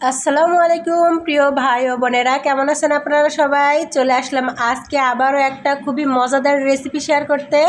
আসসালামু আলাইকুম প্রিয় ভাই ও বোনেরা, কেমন আছেন আপনারা? সবাই চলে আসলাম আজকে আবারও একটা খুবই মজাদার রেসিপি শেয়ার করতে।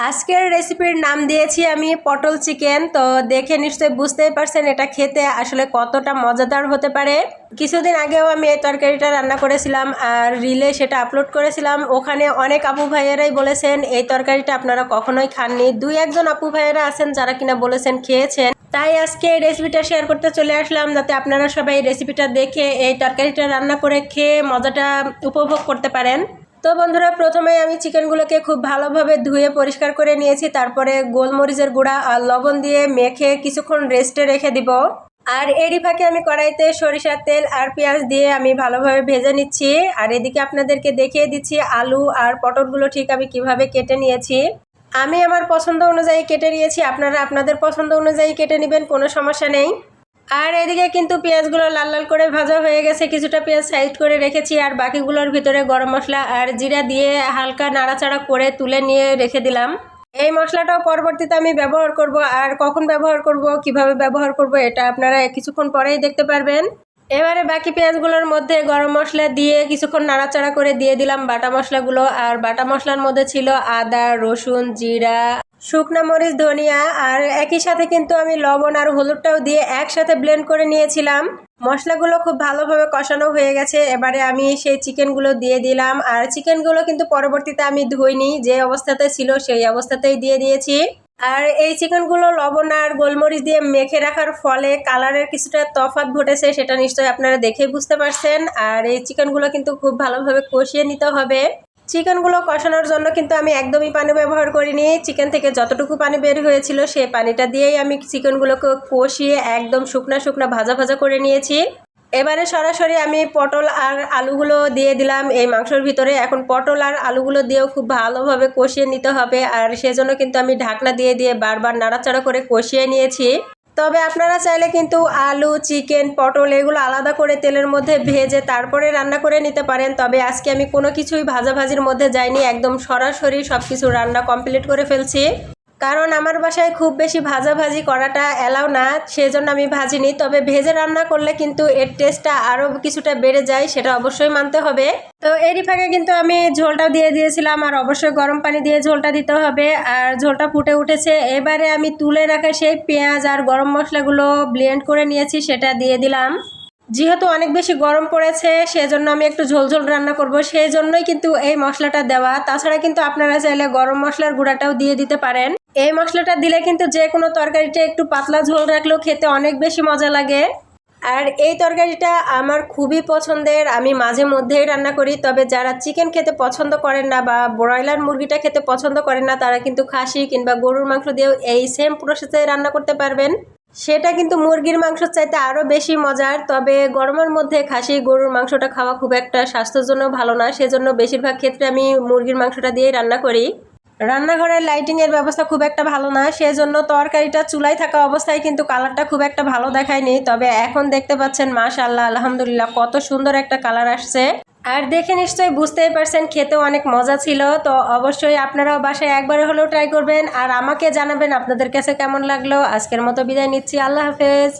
আজকের রেসিপির নাম দিয়েছি আমি পটল চিকেন। তো দেখে নিশ্চয়ই বুঝতেই পারছেন এটা খেতে আসলে কতটা মজাদার হতে পারে। কিছুদিন আগেও আমি এই তরকারিটা রান্না করেছিলাম আর রিলে সেটা আপলোড করেছিলাম। ওখানে অনেক আপু ভাইয়েরাই বলেছেন এই তরকারিটা আপনারা কখনোই খাননি। দুই একজন আপু ভাইয়েরা আছেন যারা কিনা বলেছেন খেয়েছেন। তাই আজকে এই রেসিপিটা শেয়ার করতে চলে আসলাম, যাতে আপনারা সবাই এই রেসিপিটা দেখে এই তরকারিটা রান্না করে খেয়ে মজাটা উপভোগ করতে পারেন। তো বন্ধুরা, প্রথমে আমি চিকেনগুলোকে খুব ভালোভাবে ধুয়ে পরিষ্কার করে নিয়েছি। তারপরে গোলমরিচের গুঁড়া আর লবণ দিয়ে মেখে কিছুক্ষণ রেস্টে রেখে দিব। আর এরই ফাঁকে আমি কড়াইতে সরিষার তেল আর পেঁয়াজ দিয়ে আমি ভালোভাবে ভেজে নিচ্ছি। আর এদিকে আপনাদেরকে দেখিয়ে দিচ্ছি আলু আর পটলগুলো ঠিক আমি কিভাবে কেটে নিয়েছি। আমি আমার পছন্দ অনুযায়ী কেটে নিয়েছি, আপনারা আপনাদের পছন্দ অনুযায়ী কেটে নেবেন, কোনো সমস্যা নেই। আর এদিকে কিন্তু পেঁয়াজগুলো লাল লাল করে ভাজা হয়ে গেছে। কিছুটা পেঁয়াজ সাইড করে রেখেছি আর বাকিগুলোর ভিতরে গরম মশলা আর জিরা দিয়ে হালকা নাড়াচাড়া করে তুলে নিয়ে রেখে দিলাম। এই মশলাটাও পরবর্তীতে আমি ব্যবহার করব, আর কখন ব্যবহার করব, কিভাবে ব্যবহার করব, এটা আপনারা কিছুক্ষণ পরেই দেখতে পারবেন। এবারে বাকি পেঁয়াজগুলোর মধ্যে গরম মশলা দিয়ে কিছুক্ষণ নাড়াচাড়া করে দিয়ে দিলাম বাটা মশলাগুলো। আর বাটা মশলার মধ্যে ছিল আদা, রসুন, জিরা, শুকনা মরিচ, ধনিয়া, আর একই সাথে কিন্তু আমি লবণ আর হলুদটাও দিয়ে একসাথে ব্লেন্ড করে নিয়েছিলাম। মশলাগুলো খুব ভালোভাবে কষানো হয়ে গেছে। এবারে আমি সেই চিকেনগুলো দিয়ে দিলাম। আর চিকেনগুলো কিন্তু পরবর্তীতে আমি ধুইনি, যে অবস্থাতে ছিল সেই অবস্থাতেই দিয়ে দিয়েছি। আর এই চিকেনগুলো লবণ আর গোলমরিচ দিয়ে মেখে রাখার ফলে কালারের কিছুটা তফাৎ ঘটেছে, সেটা নিশ্চয়ই আপনারা দেখেই বুঝতে পারছেন। আর এই চিকেনগুলো কিন্তু খুব ভালোভাবে কষিয়ে নিতে হবে। চিকেনগুলো কষানোর জন্য কিন্তু আমি একদমই পানি ব্যবহার করিনি। চিকেন থেকে যতটুকু পানি বের হয়েছিল সেই পানিটা দিয়েই আমি চিকেনগুলোকে কষিয়ে একদম শুকনা শুকনা ভাজা ভাজা করে নিয়েছি। এবারে সরাসরি আমি পটল আর আলুগুলো দিয়ে দিলাম এই মাংসর ভিতরে। এখন পটল আর আলুগুলো দিয়েও খুব ভালোভাবে কষিয়ে নিতে হবে, আর সেজন্য কিন্তু আমি ঢাকনা দিয়ে দিয়ে বারবার নাড়াচাড়া করে কষিয়ে নিয়েছি। তবে আপনারা চাইলে কিন্তু আলু, চিকেন, পটল এগুলো আলাদা করে তেলের মধ্যে ভেজে তারপরে রান্না করে নিতে পারেন। তবে আজকে আমি কোনো কিছুই ভাজাভাজির মধ্যে যাইনি, একদম সরাসরি সব কিছু রান্না কমপ্লিট করে ফেলছি। কারণ আমার বাসায় খুব বেশি ভাজাভাজি করাটা অ্যালাউ না, সেজন্য আমি ভাজিনি। তবে ভেজে রান্না করলে কিন্তু এর টেস্টটা আরও কিছুটা বেড়ে যায়, সেটা অবশ্যই মানতে হবে। তো এরই ফাঁকে কিন্তু আমি ঝোলটাও দিয়ে দিয়েছিলাম, আর অবশ্যই গরম পানি দিয়ে ঝোলটা দিতে হবে। আর ঝোলটা ফুটে উঠেছে, এবারে আমি তুলে রাখা সেই পেঁয়াজ আর গরম মশলাগুলো ব্লেন্ড করে নিয়েছি সেটা দিয়ে দিলাম। যেহেতু অনেক বেশি গরম পড়েছে সেজন্য আমি একটু ঝোল ঝোল রান্না করব, সেই জন্যই কিন্তু এই মশলাটা দেওয়া। তাছাড়া কিন্তু আপনারা চাইলে গরম মশলার গুঁড়াটাও দিয়ে দিতে পারেন। এই মশলাটা দিলে কিন্তু যে কোনো তরকারিটা একটু পাতলা ঝোল রাখলেও খেতে অনেক বেশি মজা লাগে। আর এই তরকারিটা আমার খুবই পছন্দের, আমি মাঝে মধ্যেই রান্না করি। তবে যারা চিকেন খেতে পছন্দ করেন না বা ব্রয়লার মুরগিটা খেতে পছন্দ করেন না, তারা কিন্তু খাসি কিংবা গরুর মাংস দিয়েও এই সেম প্রসেসে রান্না করতে পারবেন। সেটা কিন্তু মুরগির মাংসর চাইতে আরও বেশি মজার। তবে গরমের মধ্যে খাসি গরুর মাংসটা খাওয়া খুব একটা স্বাস্থ্যের জন্য ভালো না, সেজন্য বেশিরভাগ ক্ষেত্রে আমি মুরগির মাংসটা দিয়েই রান্না করি। রান্নাঘরের লাইটিংয়ের ব্যবস্থা খুব একটা ভালো না, সেজন্য তরকারিটা চুলায় থাকা অবস্থায় কিন্তু কালারটা খুব একটা ভালো দেখায়নি। তবে এখন দেখতে পাচ্ছেন মাশাআল্লাহ, আলহামদুলিল্লাহ, কত সুন্দর একটা কালার আসছে। আর দেখে নিশ্চয়ই বুঝতেই পারছেন খেতেও অনেক মজা ছিল। তো অবশ্যই আপনারাও বাসায় একবারে হলেও ট্রাই করবেন আর আমাকে জানাবেন আপনাদের কাছে কেমন লাগলো। আজকের মতো বিদায় নিচ্ছি, আল্লাহ হাফেজ।